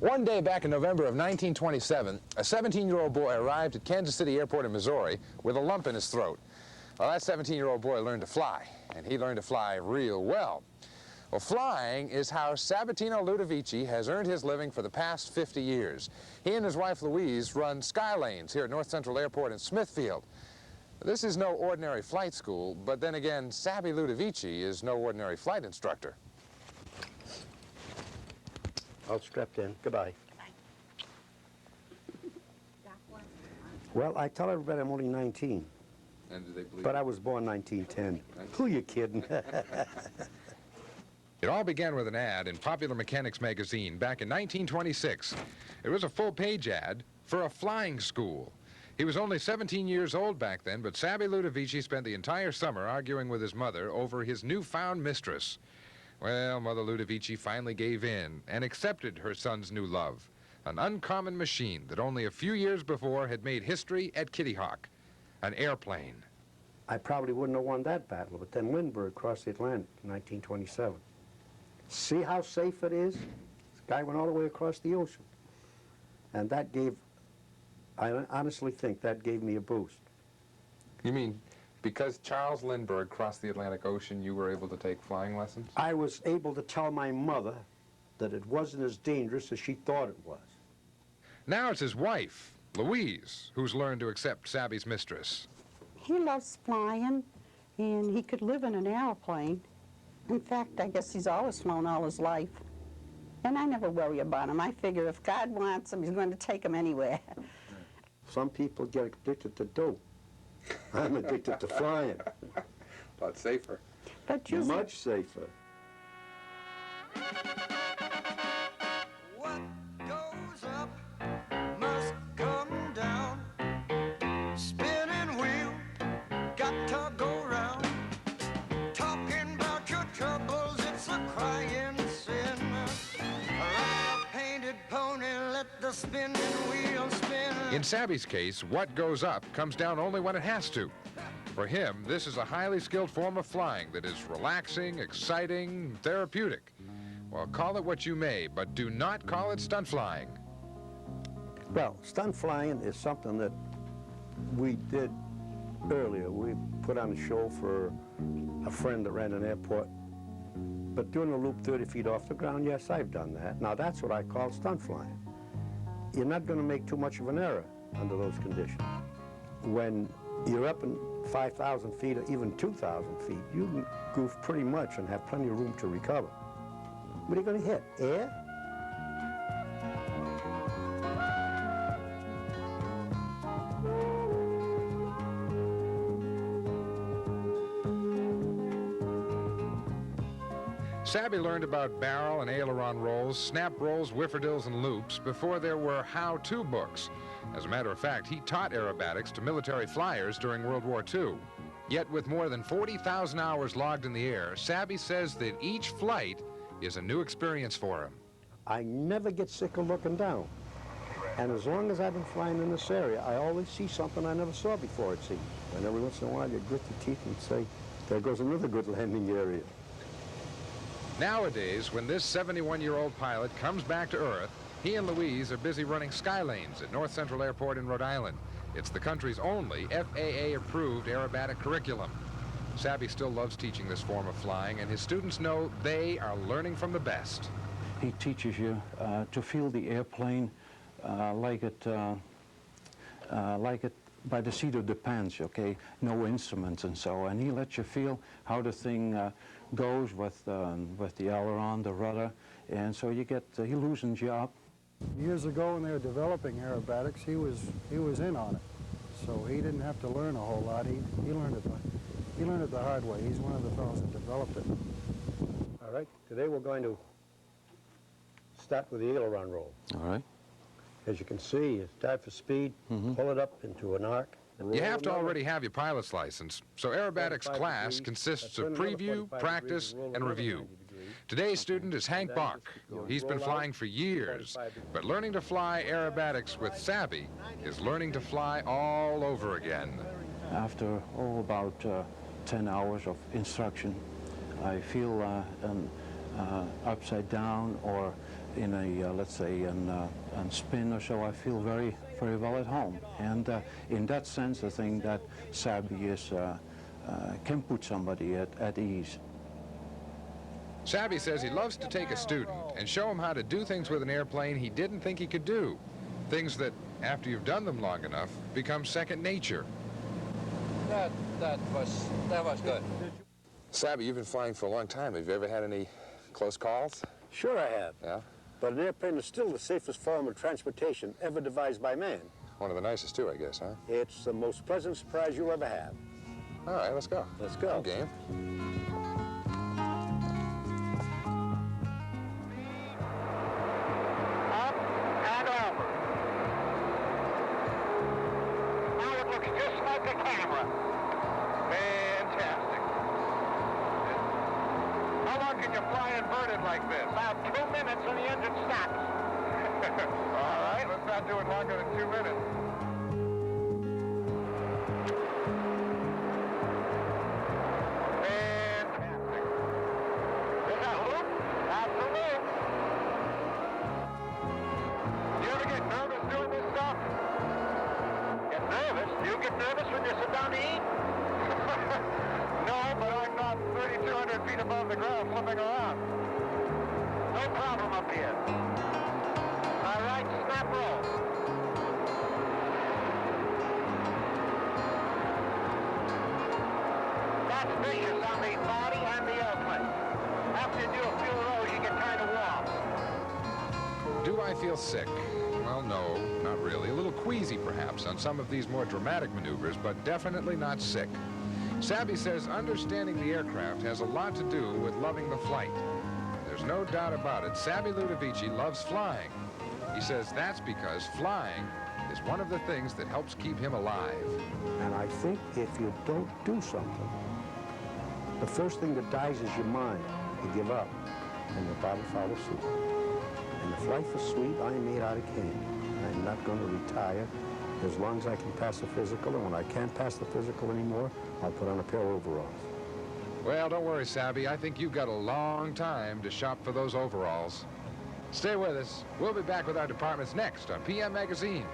One day back in November of 1927, a 17-year-old boy arrived at Kansas City Airport in Missouri with a lump in his throat. Well, that 17-year-old boy learned to fly, and he learned to fly real well. Well, flying is how Sabbie Ludovici has earned his living for the past 50 years. He and his wife Louise run Skylanes here at North Central Airport in Smithfield. This is no ordinary flight school, but then again, Sabbie Ludovici is no ordinary flight instructor. All strapped in. Goodbye. Goodbye. Well, I tell everybody I'm only 19. And do they believe But I was born 1910. Who you kidding? It all began with an ad in Popular Mechanics magazine back in 1926. It was a full-page ad for a flying school. He was only 17 years old back then, but Sabbie Ludovici spent the entire summer arguing with his mother over his newfound mistress. Well, Mother Ludovici finally gave in and accepted her son's new love, an uncommon machine that only a few years before had made history at Kitty Hawk, an airplane. I probably wouldn't have won that battle, but then Lindbergh crossed the Atlantic in 1927. See how safe it is? This guy went all the way across the ocean. And that gave, I honestly think that gave me a boost. You mean because Charles Lindbergh crossed the Atlantic Ocean, you were able to take flying lessons? I was able to tell my mother that it wasn't as dangerous as she thought it was. Now it's his wife, Louise, who's learned to accept Sabbie's mistress. He loves flying, and he could live in an airplane. In fact, I guess he's always flown all his life. And I never worry about him. I figure if God wants him, he's going to take him anywhere. Some people get addicted to dope. I'm addicted to flying. A lot safer. But you Much safer. What goes up must come down. Spinning wheel, got to go round. Talking about your troubles, it's a crying sin. Ride a painted pony, let the spinning wheel spin. In Sabbie's case, what goes up comes down only when it has to. For him, this is a highly skilled form of flying that is relaxing, exciting, therapeutic. Well, call it what you may, but do not call it stunt flying. Well, stunt flying is something that we did earlier. We put on a show for a friend that ran an airport. But doing a loop 30 feet off the ground, yes, I've done that. Now, that's what I call stunt flying. You're not going to make too much of an error under those conditions. When you're up in 5,000 feet or even 2,000 feet, you can goof pretty much and have plenty of room to recover. What are you going to hit? Air? Sabbie learned about barrel and aileron rolls, snap rolls, whifferdills, and loops before there were how-to books. As a matter of fact, he taught aerobatics to military flyers during World War II. Yet with more than 40,000 hours logged in the air, Sabbie says that each flight is a new experience for him. I never get sick of looking down. And as long as I've been flying in this area, I always see something I never saw before, it seems. And every once in a while, you grit your teeth and say, there goes another good landing area. Nowadays, when this 71-year-old pilot comes back to Earth, he and Louise are busy running Skylanes at North Central Airport in Rhode Island. It's the country's only FAA-approved aerobatic curriculum. Sabbie still loves teaching this form of flying, and his students know they are learning from the best. He teaches you to feel the airplane like it by the seat of the pants, okay? No instruments and so, and he lets you feel how the thing goes with the aileron, the rudder, and so you get, he loosens you up. Years ago when they were developing aerobatics, he was in on it. So he didn't have to learn a whole lot. He learned it the hard way. He's one of the fellows that developed it. All right, today we're going to start with the aileron roll. All right. As you can see, you start for speed, pull it up into an arc. You have to already have your pilot's license, so aerobatics class consists of preview, practice, and review. Today's student is Hank Bach. He's been flying for years, but learning to fly aerobatics with Sabbie is learning to fly all over again. After, about 10 hours of instruction, I feel an upside down or in a, let's say, a spin or so, I feel very, very well at home. And in that sense, I think that Sabbie is, can put somebody at ease. Sabbie says he loves to take a student and show him how to do things with an airplane he didn't think he could do. Things that, after you've done them long enough, become second nature. That was good. Sabbie, you've been flying for a long time. Have you ever had any close calls? Sure I have. Yeah? But an airplane is still the safest form of transportation ever devised by man. One of the nicest, too, I guess, huh? It's the most pleasant surprise you'll ever have. All right, let's go. Let's go. I'm game. Up and over. Now it looks just like a camera. Fantastic. How long can you fly inverted like this? About 2 minutes and the engine stops. All right, let's not do it longer than 2 minutes. Fantastic. Is that a loop? That's a loop. You ever get nervous doing this stuff? Get nervous? Do you get nervous when you sit down to eat? No, but I'm not 3,200 feet above the ground flipping around. No problem up here. All right, snap roll. That's vicious on the body and the airplane. After you do a few of those, you get kind of warm. Do I feel sick? Well, no, not really. A little queasy, perhaps, on some of these more dramatic maneuvers, but definitely not sick. Sabbie says understanding the aircraft has a lot to do with loving the flight. There's no doubt about it. Sabbie Ludovici loves flying. He says that's because flying is one of the things that helps keep him alive. And I think if you don't do something, the first thing that dies is your mind. You give up, and your body follows suit. And if life is sweet, I am made out of candy. I'm not going to retire as long as I can pass the physical, and when I can't pass the physical anymore, I'll put on a pair of overalls. Well, don't worry, Sabbie. I think you've got a long time to shop for those overalls. Stay with us. We'll be back with our departments next on PM Magazine.